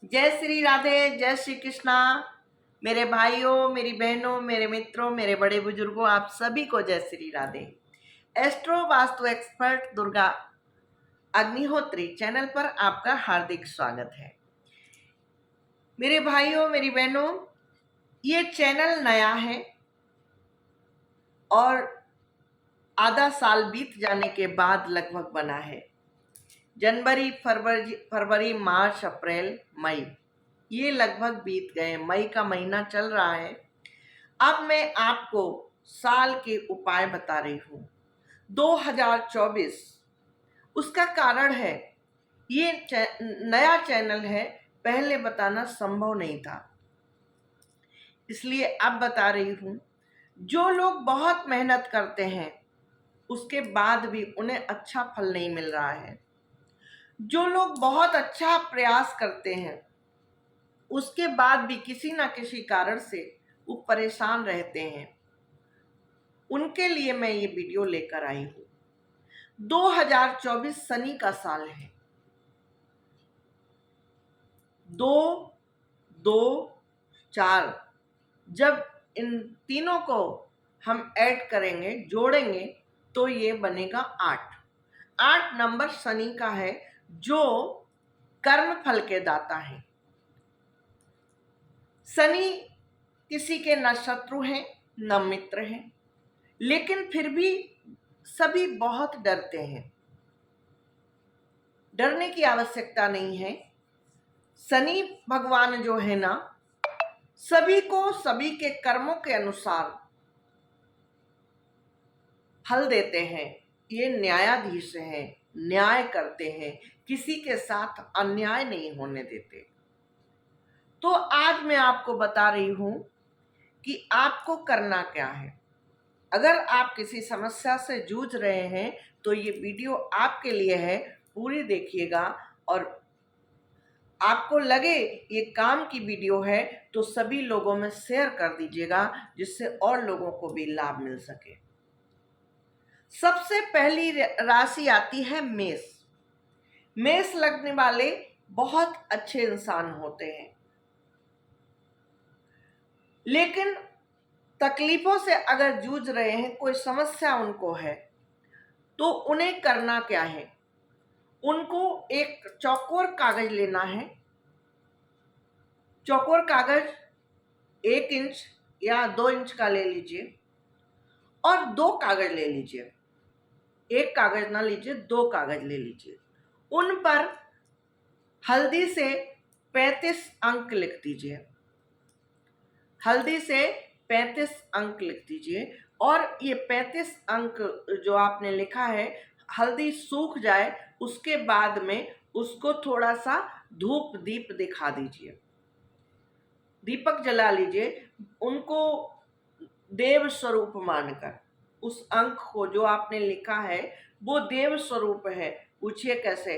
जय श्री राधे, जय श्री कृष्णा। मेरे भाइयों, मेरी बहनों, मेरे मित्रों, मेरे बड़े बुजुर्गों, आप सभी को जय Shri Radhe. Astro vastu expert Durga Agnihotri channel पर आपका हार्दिक स्वागत है। मेरे भाइयों, मेरी बहनों, ये चैनल नया है और आधा साल बीत जाने के बाद लगभग बना है। जनवरी, फरवरी, मार्च, अप्रैल, मई, ये लगभग बीत गए। मई का महीना चल रहा है। अब मैं आपको साल के उपाय बता रही हूँ 2024। उसका कारण है ये नया चैनल है, पहले बताना संभव नहीं था, इसलिए अब बता रही हूँ। जो लोग बहुत मेहनत करते हैं उसके बाद भी उन्हें अच्छा फल नहीं मिल रहा है, जो लोग बहुत अच्छा प्रयास करते हैं उसके बाद भी किसी ना किसी कारण से वो परेशान रहते हैं, उनके लिए मैं ये वीडियो लेकर आई हूँ। 2024 शनि का साल है। 2, 2, 4, जब इन तीनों को हम ऐड करेंगे, जोड़ेंगे, तो ये बनेगा 8। 8 नंबर शनि का है, जो कर्म फल के दाता है। शनि किसी के न शत्रु हैं न मित्र हैं, लेकिन फिर भी सभी बहुत डरते हैं। डरने की आवश्यकता नहीं है। शनि भगवान जो है ना, सभी को सभी के कर्मों के अनुसार फल देते हैं। ये न्यायाधीश हैं, न्याय करते हैं, किसी के साथ अन्याय नहीं होने देते। तो आज मैं आपको बता रही हूं कि आपको करना क्या है। अगर आप किसी समस्या से जूझ रहे हैं तो ये वीडियो आपके लिए है, पूरी देखिएगा। और आपको लगे ये काम की वीडियो है तो सभी लोगों में शेयर कर दीजिएगा, जिससे और लोगों को भी लाभ मिल सके। सबसे पहली राशि आती है मेष। मेष लगने वाले बहुत अच्छे इंसान होते हैं, लेकिन तकलीफों से अगर जूझ रहे हैं, कोई समस्या उनको है, तो उन्हें करना क्या है। उनको एक चौकोर कागज लेना है। चौकोर कागज 1 इंच या 2 इंच का ले लीजिए और 2 कागज ले लीजिए। एक कागज ना लीजिए, 2 कागज ले लीजिए। उन पर हल्दी से 35 अंक लिख दीजिए। हल्दी से 35 अंक लिख दीजिए। और ये 35 अंक जो आपने लिखा है, हल्दी सूख जाए उसके बाद में उसको थोड़ा सा धूप दीप दिखा दीजिए, दीपक जला लीजिए। उनको देव स्वरूप मानकर, उस अंक को जो आपने लिखा है वो देव स्वरूप है। पूछिए कैसे।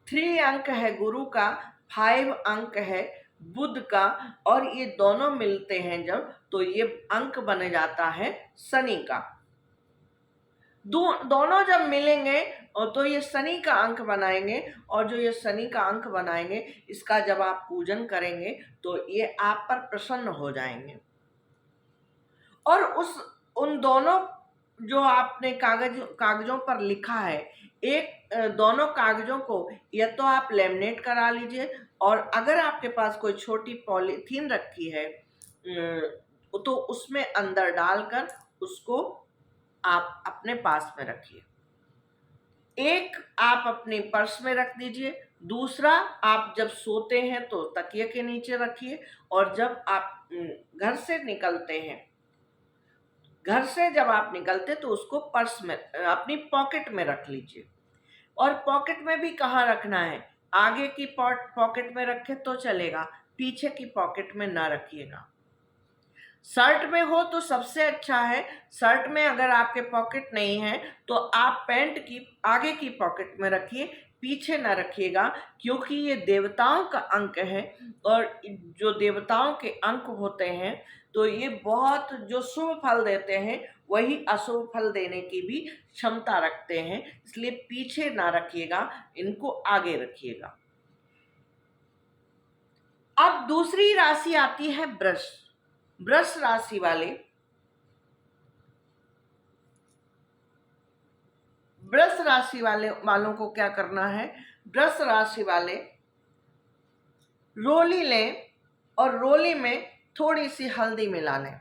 3 अंक है गुरु का, 5 अंक है बुध का, और ये दोनों मिलते हैं जब, तो ये अंक बन जाता है शनि का। दोनों जब मिलेंगे और तो ये शनि का अंक बनाएंगे। और जो ये शनि का अंक बनाएंगे, इसका जब आप पूजन करेंगे तो ये आप पर प्रसन्न हो जाएंगे। और उन दोनों जो आपने कागजों पर लिखा है, दोनों कागजों को या तो आप लेमिनेट करा लीजिए, और अगर आपके पास कोई छोटी पॉलीथीन रखी है तो उसमें अंदर डालकर उसको आप अपने पास में रखिए। एक आप अपने पर्स में रख दीजिए, दूसरा आप जब सोते हैं तो तकिए के नीचे रखिए, और जब आप घर से निकलते हैं, घर से जब आप निकलते तो उसको पर्स में, अपनी पॉकेट में रख लीजिए। और पॉकेट में भी कहाँ रखना है, आगे की पॉकेट में रखे तो चलेगा, पीछे की पॉकेट में ना रखिएगा। शर्ट में हो तो सबसे अच्छा है। शर्ट में अगर आपके पॉकेट नहीं है तो आप पैंट की आगे की पॉकेट में रखिए, पीछे ना रखिएगा, क्योंकि ये देवताओं का अंक है। और जो देवताओं के अंक होते हैं तो ये बहुत जो शुभ फल देते हैं वही अशुभ फल देने की भी क्षमता रखते हैं, इसलिए पीछे ना रखिएगा, इनको आगे रखिएगा। अब दूसरी राशि आती है वृष। वृष राशि वाले, वृष राशि वालों को क्या करना है? वृष राशि वाले रोली लें और रोली में थोड़ी सी हल्दी मिला लें।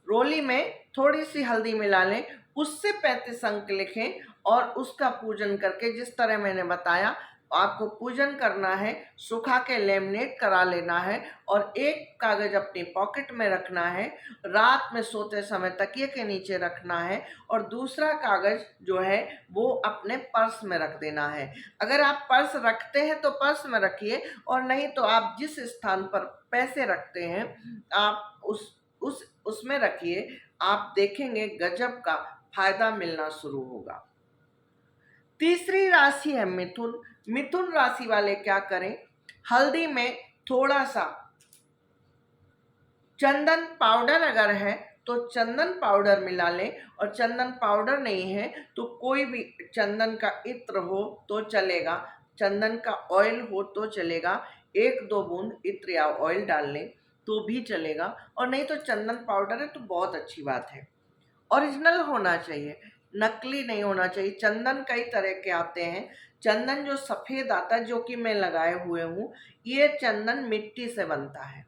रोली में थोड़ी सी हल्दी मिला लें, उससे 35 अंक लिखें और उसका पूजन करके, जिस तरह मैंने बताया आपको पूजन करना है, सुखा के लेमिनेट करा लेना है और एक कागज अपनी पॉकेट में रखना है, रात में सोते समय तकिए के नीचे रखना है और दूसरा कागज जो है वो अपने पर्स में रख देना है। अगर आप पर्स रखते हैं तो पर्स में रखिए, और नहीं तो आप जिस स्थान पर पैसे रखते हैं आप उसमें रखिए। आप देखेंगे गजब का फायदा मिलना शुरू होगा। तीसरी राशि है मिथुन। मिथुन राशि वाले क्या करें? हल्दी में थोड़ा सा चंदन पाउडर अगर है तो चंदन पाउडर मिला लें, और चंदन पाउडर नहीं है तो कोई भी चंदन का इत्र हो तो चलेगा, चंदन का ऑयल हो तो चलेगा। 1-2 बूंद इत्र या ऑयल डाल लें तो भी चलेगा, और नहीं तो चंदन पाउडर है तो बहुत अच्छी बात है। ओरिजिनल होना चाहिए, नकली नहीं होना चाहिए। चंदन कई तरह के आते हैं। चंदन जो सफ़ेद आता है, जो कि मैं लगाए हुए हूँ, ये चंदन मिट्टी से बनता है,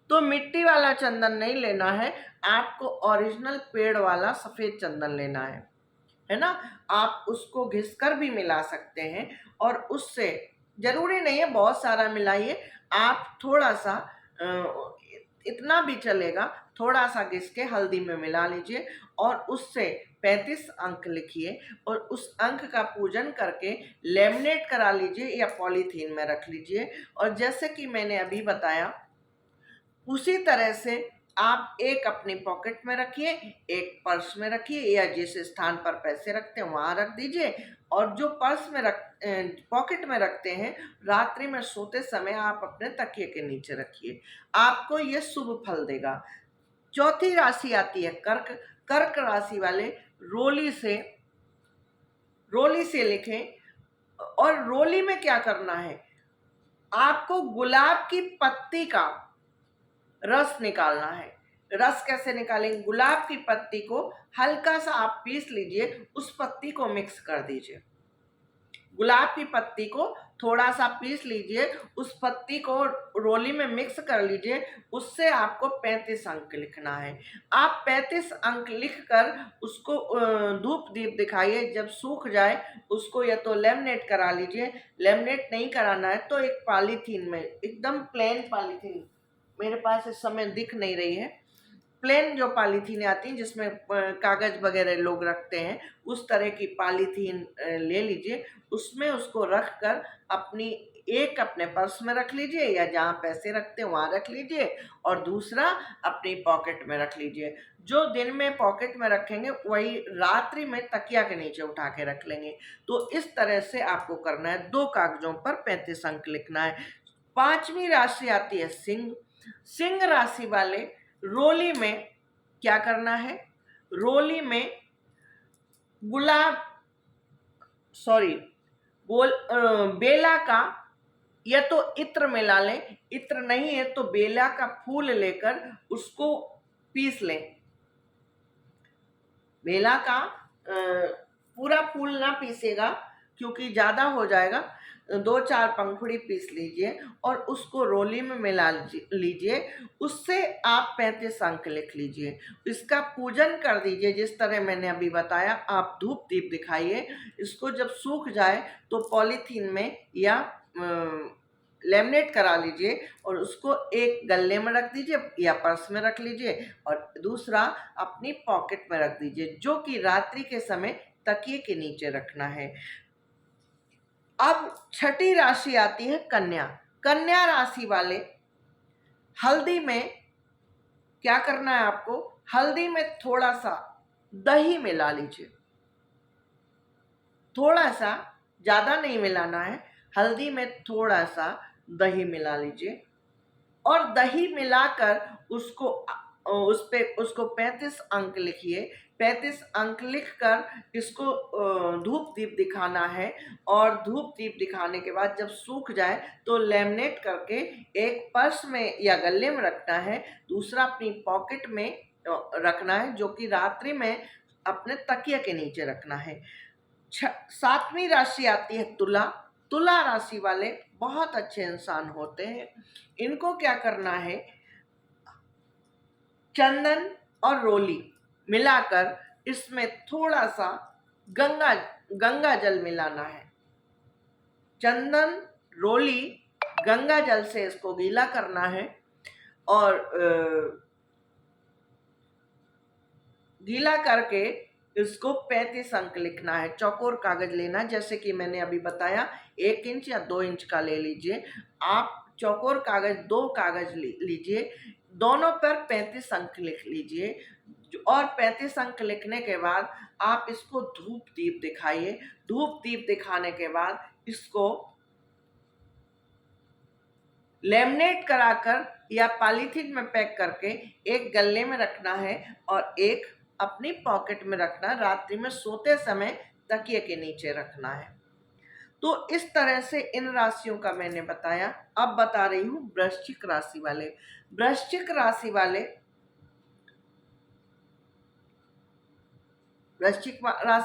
तो मिट्टी वाला चंदन नहीं लेना है, आपको ओरिजिनल पेड़ वाला सफ़ेद चंदन लेना है ना। आप उसको घिसकर भी मिला सकते हैं, और उससे ज़रूरी नहीं है बहुत सारा मिलाइए, आप थोड़ा सा इतना भी चलेगा, थोड़ा सा घिस के हल्दी में मिला लीजिए और उससे 35 अंक लिखिए और उस अंक का पूजन करके लेमिनेट करा लीजिए या पॉलीथीन में रख लीजिए। और जैसे कि मैंने अभी बताया उसी तरह से आप एक अपनी पॉकेट में रखिए, एक पर्स में रखिए, या जिस स्थान पर पैसे रखते हैं वहाँ रख दीजिए, और जो पर्स में पॉकेट में रखते हैं रात्रि में सोते समय आप अपने तकिए के नीचे रखिए, आपको ये शुभ फल देगा। चौथी राशि आती है कर्क। कर्क राशि वाले रोली से लिखें, और रोली में क्या करना है? आपको गुलाब की पत्ती का रस निकालना है। रस कैसे निकालेंगे? गुलाब की पत्ती को हल्का सा आप पीस लीजिए, उस पत्ती को मिक्स कर दीजिए। गुलाब की पत्ती को थोड़ा सा पीस लीजिए, उस पत्ती को रोली में मिक्स कर लीजिए, उससे आपको 35 अंक लिखना है। आप 35 अंक लिखकर उसको धूप दीप दिखाइए, जब सूख जाए उसको या तो लेमिनेट करा लीजिए, लेमिनेट नहीं कराना है तो एक पॉलीथीन में, एकदम प्लेन पॉलीथीन, मेरे पास इस समय दिख नहीं रही है, प्लेन जो पॉलीथीन आती है जिसमें कागज वगैरह लोग रखते हैं, उस तरह की पॉलीथीन ले लीजिए, उसमें उसको रख कर अपने पर्स में रख लीजिए या जहाँ पैसे रखते हैं वहाँ रख लीजिए, और दूसरा अपनी पॉकेट में रख लीजिए। जो दिन में पॉकेट में रखेंगे वही रात्रि में तकिया के नीचे उठा के रख लेंगे। तो इस तरह से आपको करना है, 2 कागजों पर 35 अंक लिखना है। पांचवी राशि आती है सिंह। सिंह राशि वाले रोली में क्या करना है? रोली में बेला का या तो इत्र मिला लें, इत्र नहीं है तो बेला का फूल लेकर उसको पीस लें। बेला का पूरा फूल ना पीसेगा क्योंकि ज़्यादा हो जाएगा, 2-4 पंखुड़ी पीस लीजिए और उसको रोली में मिला लीजिए, उससे आप 35 अंक लिख लीजिए। इसका पूजन कर दीजिए जिस तरह मैंने अभी बताया, आप धूप दीप दिखाइए। इसको जब सूख जाए तो पॉलीथीन में या लेमिनेट करा लीजिए और उसको एक गल्ले में रख दीजिए या पर्स में रख लीजिए, और दूसरा अपनी पॉकेट में रख दीजिए, जो कि रात्रि के समय तकिए के नीचे रखना है। अब छठी राशि आती है कन्या। कन्या राशि वाले हल्दी में क्या करना है आपको? हल्दी में थोड़ा सा दही मिला लीजिए, थोड़ा सा, ज़्यादा नहीं मिलाना है। हल्दी में थोड़ा सा दही मिला लीजिए और दही मिलाकर उसको उस पे उसको 35 अंक लिखिए। 35 अंक लिखकर इसको धूप दीप दिखाना है, और धूप दीप दिखाने के बाद जब सूख जाए तो लेमिनेट करके एक पर्स में या गले में रखना है, दूसरा अपनी पॉकेट में रखना है, जो कि रात्रि में अपने तकिया के नीचे रखना है। 7वीं राशि आती है तुला। तुला राशि वाले बहुत अच्छे इंसान होते हैं। इनको क्या करना है, चंदन और रोली मिलाकर इसमें थोड़ा सा गंगा गंगा जल मिलाना है। चंदन, रोली, गंगा जल से इसको गीला करना है, और गीला करके इसको 35 अंक लिखना है। चौकोर कागज लेना, जैसे कि मैंने अभी बताया 1 इंच या 2 इंच का ले लीजिए। आप चौकोर कागज 2 कागज लीजिए, दोनों पर 35 अंक लिख लीजिए, और 35 अंक लिखने के बाद आप इसको धूप दीप दिखाइए। धूप दीप दिखाने के बाद इसको लेमिनेट कराकर या पॉलीथीन में पैक करके एक गल्ले में रखना है और एक अपनी पॉकेट में रखना। रात्रि में सोते समय तकिए के नीचे रखना है। तो इस तरह से इन राशियों का मैंने बताया। अब बता रही हूँ वृश्चिक राशि वाले। वृश्चिक राशि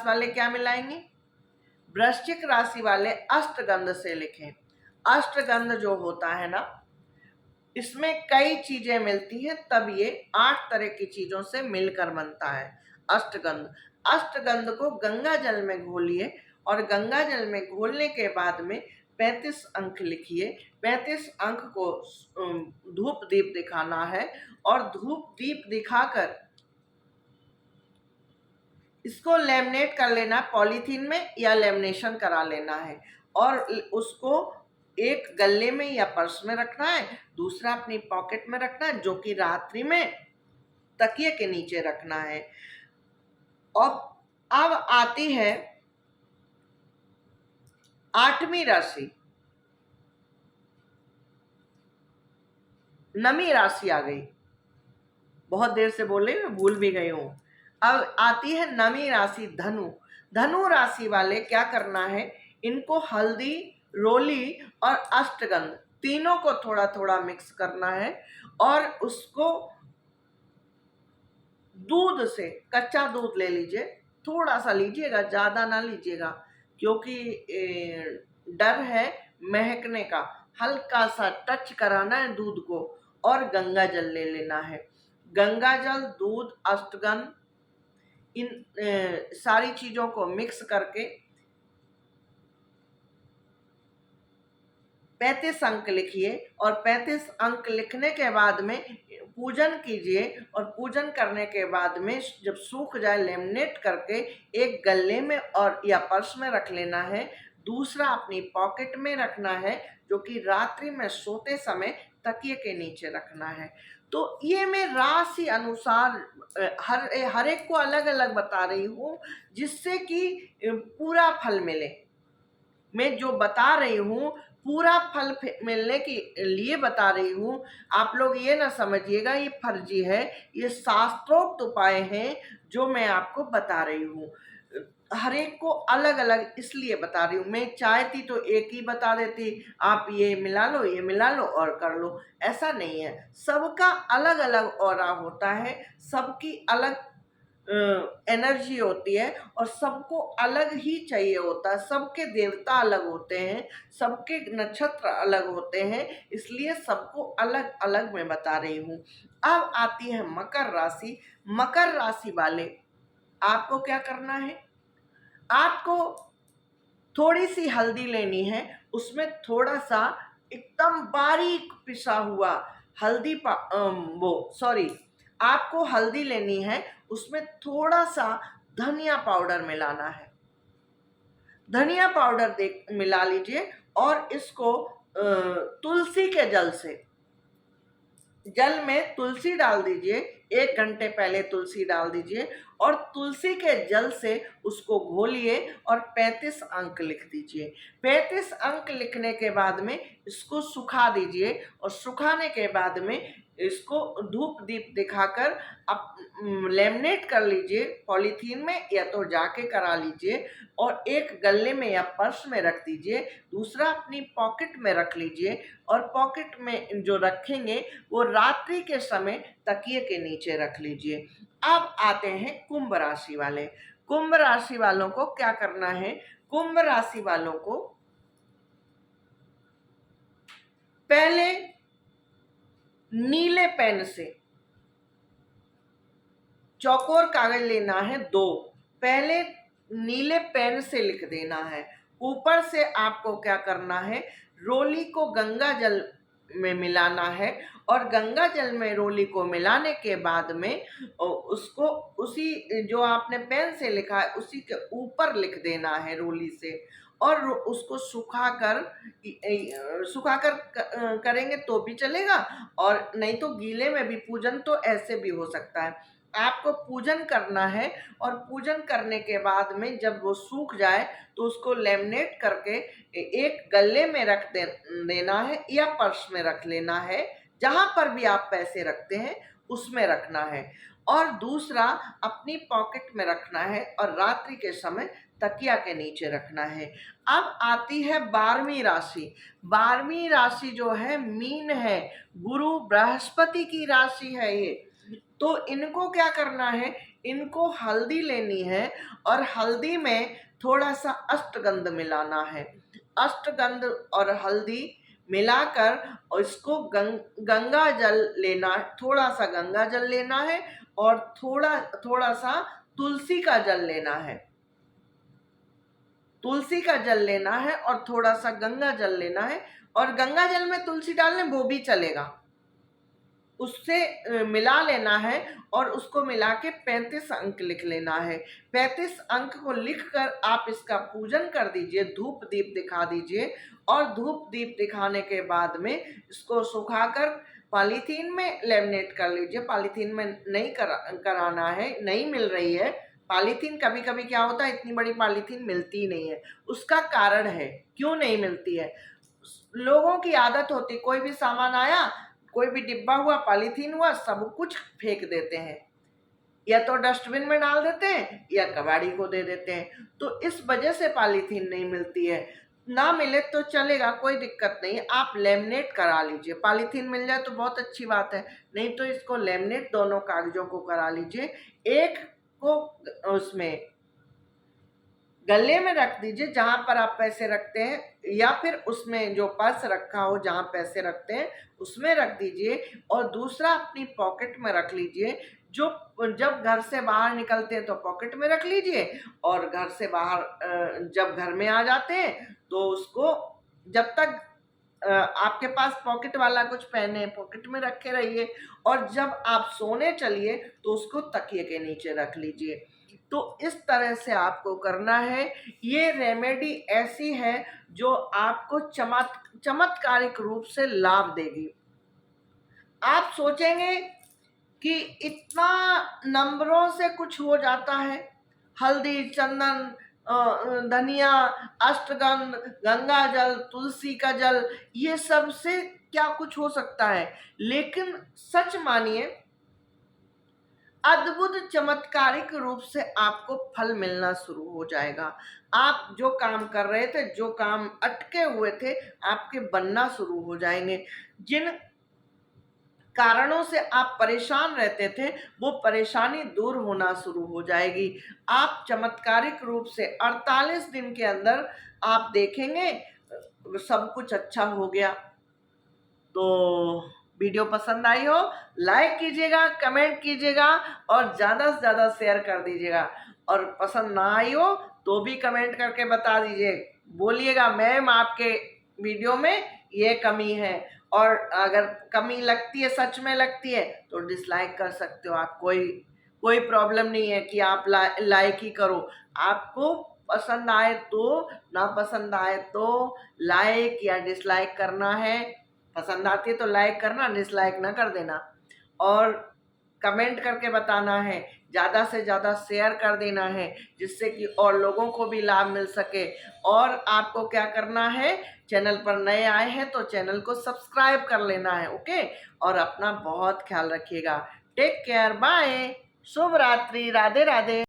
वाले क्या मिलाएंगे? वृश्चिक राशि वाले अष्टगंध से लिखें। अष्टगंध जो होता है ना, इसमें कई चीजें मिलती हैं, तब ये 8 तरह की चीजों से मिलकर बनता है अष्टगंध। अष्टगंध को गंगा जल में घोलिए, और गंगा जल में घोलने के बाद में 35 अंक लिखिए। 35 अंक को धूप दीप दिखाना है, और धूप दीप दिखाकर इसको लेमिनेट कर लेना पॉलीथीन में, या लेमिनेशन करा लेना है, और उसको एक गले में या पर्स में रखना है, दूसरा अपनी पॉकेट में रखना है, जो कि रात्रि में तकिए के नीचे रखना है। और अब आती है 8वीं राशि, नमी राशि आ गई। बहुत देर से बोले, मैं भूल भी गई हूं। अब आती है नमी राशि धनु। धनु राशि वाले क्या करना है, इनको हल्दी, रोली और अष्टगंध तीनों को थोड़ा थोड़ा मिक्स करना है, और उसको दूध से, कच्चा दूध ले लीजिए, थोड़ा सा लीजिएगा, ज्यादा ना लीजिएगा, क्योंकि डर है महकने का। हल्का सा टच कराना है दूध को, और गंगा जल ले लेना है। गंगा जल, दूध, अष्टगंध, इन सारी चीजों को मिक्स करके 35 अंक लिखिए, और 35 अंक लिखने के बाद में पूजन कीजिए, और पूजन करने के बाद में जब सूख जाए लेमिनेट करके एक गल्ले में और या पर्स में रख लेना है, दूसरा अपनी पॉकेट में रखना है, जो कि रात्रि में सोते समय तकिए के नीचे रखना है। तो ये मैं राशि अनुसार हर एक को अलग अलग बता रही हूँ, जिससे कि पूरा फल मिले। मैं जो बता रही हूँ पूरा फल मिलने के लिए बता रही हूँ। आप लोग ये ना समझिएगा ये फर्जी है, ये शास्त्रोक्त उपाय हैं जो मैं आपको बता रही हूँ। हर एक को अलग अलग इसलिए बता रही हूँ। मैं चाहती तो एक ही बता देती, आप ये मिला लो, ये मिला लो और कर लो। ऐसा नहीं है, सबका अलग अलग ऑरा होता है, सबकी अलग एनर्जी होती है, और सबको अलग ही चाहिए होता है। सबके देवता अलग होते हैं, सबके नक्षत्र अलग होते हैं, इसलिए सबको अलग अलग मैं बता रही हूँ। अब आती है मकर राशि। मकर राशि वाले आपको क्या करना है, आपको थोड़ी सी हल्दी लेनी है, उसमें थोड़ा सा एकदम बारीक पिसा हुआ आपको हल्दी लेनी है, उसमें थोड़ा सा धनिया पाउडर मिलाना है। धनिया पाउडर मिला लीजिए, और इसको तुलसी के जल में तुलसी डाल दीजिए। 1 घंटे पहले तुलसी डाल दीजिए, और तुलसी के जल से उसको घोलिए, और 35 अंक लिख दीजिए। 35 अंक लिखने के बाद में इसको सुखा दीजिए, और सुखाने के बाद में इसको धूप दीप दिखाकर आप लेमिनेट कर लीजिए पॉलीथीन में, या तो जाके करा लीजिए, और एक गले में या पर्स में रख दीजिए, दूसरा अपनी पॉकेट में रख लीजिए, और पॉकेट में जो रखेंगे वो रात्रि के समय तकिए के नीचे रख लीजिए। अब आते हैं कुंभ राशि वाले। कुंभ राशि वालों को क्या करना है? कुंभ राशि वालों को पहले नीले पेन से चौकोर कागज लेना है 2, पहले नीले पेन से लिख देना है। ऊपर से आपको क्या करना है? रोली को गंगा जल में मिलाना है, और गंगा जल में रोली को मिलाने के बाद में उसको उसी जो आपने पेन से लिखा है उसी के ऊपर लिख देना है रोली से, और उसको सुखाकर करेंगे तो भी चलेगा, और नहीं तो गीले में भी पूजन तो ऐसे भी हो सकता है। आपको पूजन करना है, और पूजन करने के बाद में जब वो सूख जाए तो उसको लेमिनेट करके एक गल्ले में रख देना है, या पर्स में रख लेना है, जहां पर भी आप पैसे रखते हैं उसमें रखना है, और दूसरा अपनी पॉकेट में रखना है, और रात्रि के समय तकिया के नीचे रखना है। अब आती है 12वीं राशि। 12वीं राशि जो है मीन है, गुरु बृहस्पति की राशि है ये। तो इनको क्या करना है? इनको हल्दी लेनी है, और हल्दी में थोड़ा सा अष्टगंध मिलाना है। अष्टगंध और हल्दी मिलाकर और इसको गंगा जल लेना, थोड़ा सा गंगा जल लेना है, और थोड़ा थोड़ा सा तुलसी का जल लेना है। तुलसी का जल लेना है और थोड़ा सा गंगा जल लेना है, और गंगा जल में तुलसी डाल लें वो भी चलेगा, उससे मिला लेना है, और उसको मिला के 35 अंक लिख लेना है। 35 अंक को लिखकर आप इसका पूजन कर दीजिए, धूप दीप दिखा दीजिए, और धूप दीप दिखाने के बाद में इसको सुखाकर पॉलीथीन में लेमिनेट कर लीजिए। पॉलीथीन में नहीं कराना है, नहीं मिल रही है पॉलीथीन। कभी कभी क्या होता है, इतनी बड़ी पॉलीथीन मिलती नहीं है। उसका कारण है क्यों नहीं मिलती है, लोगों की आदत होती, कोई भी सामान आया, कोई भी डिब्बा हुआ, पॉलीथीन हुआ, सब कुछ फेंक देते हैं, या तो डस्टबिन में डाल देते हैं या कबाड़ी को दे देते हैं। तो इस वजह से पॉलीथीन नहीं मिलती है। ना मिले तो चलेगा, कोई दिक्कत नहीं है, आप लेमिनेट करा लीजिए। पॉलीथीन मिल जाए तो बहुत अच्छी बात है, नहीं तो इसको लेमिनेट दोनों कागजों को करा लीजिए। एक को उसमें गले में रख दीजिए जहां पर आप पैसे रखते हैं, या फिर उसमें जो पर्स रखा हो जहां पैसे रखते हैं उसमें रख दीजिए, और दूसरा अपनी पॉकेट में रख लीजिए। जो जब घर से बाहर निकलते हैं तो पॉकेट में रख लीजिए, और घर से बाहर जब घर में आ जाते हैं तो उसको, जब तक आपके पास पॉकेट वाला कुछ पहने पॉकेट में रखे रहिए, और जब आप सोने चलिए तो उसको तकिए के नीचे रख लीजिए। तो इस तरह से आपको करना है। ये रेमेडी ऐसी है जो आपको चमत्कारिक रूप से लाभ देगी। आप सोचेंगे कि इतना नंबरों से कुछ हो जाता है, हल्दी, चंदन, धनिया, अष्टगंध, गंगा जल, तुलसी का जल, ये सब से क्या कुछ हो सकता है। लेकिन सच मानिए, अद्भुत चमत्कारिक रूप से आपको फल मिलना शुरू हो जाएगा। आप जो काम कर रहे थे, जो काम अटके हुए थे, आपके बनना शुरू हो जाएंगे। जिन कारणों से आप परेशान रहते थे वो परेशानी दूर होना शुरू हो जाएगी। आप चमत्कारिक रूप से 48 दिन के अंदर आप देखेंगे सब कुछ अच्छा हो गया। तो वीडियो पसंद आई हो, लाइक कीजिएगा, कमेंट कीजिएगा, और ज़्यादा से ज़्यादा शेयर कर दीजिएगा। और पसंद ना आई हो तो भी कमेंट करके बता दीजिए, बोलिएगा मैम आपके वीडियो में ये कमी है। और अगर कमी लगती है, सच में लगती है, तो डिसलाइक कर सकते हो आप। कोई प्रॉब्लम नहीं है कि आप लाइक ही करो। आपको पसंद आए तो, ना पसंद आए तो लाइक या डिसलाइक करना है। पसंद आती है तो लाइक करना, डिसलाइक ना कर देना। और कमेंट करके बताना है, ज़्यादा से ज़्यादा शेयर कर देना है, जिससे कि और लोगों को भी लाभ मिल सके। और आपको क्या करना है चैनल पर नए आए हैं तो चैनल को सब्सक्राइब कर लेना है, ओके। और अपना बहुत ख्याल रखिएगा। टेक केयर, बाय, शुभ रात्रि, राधे राधे।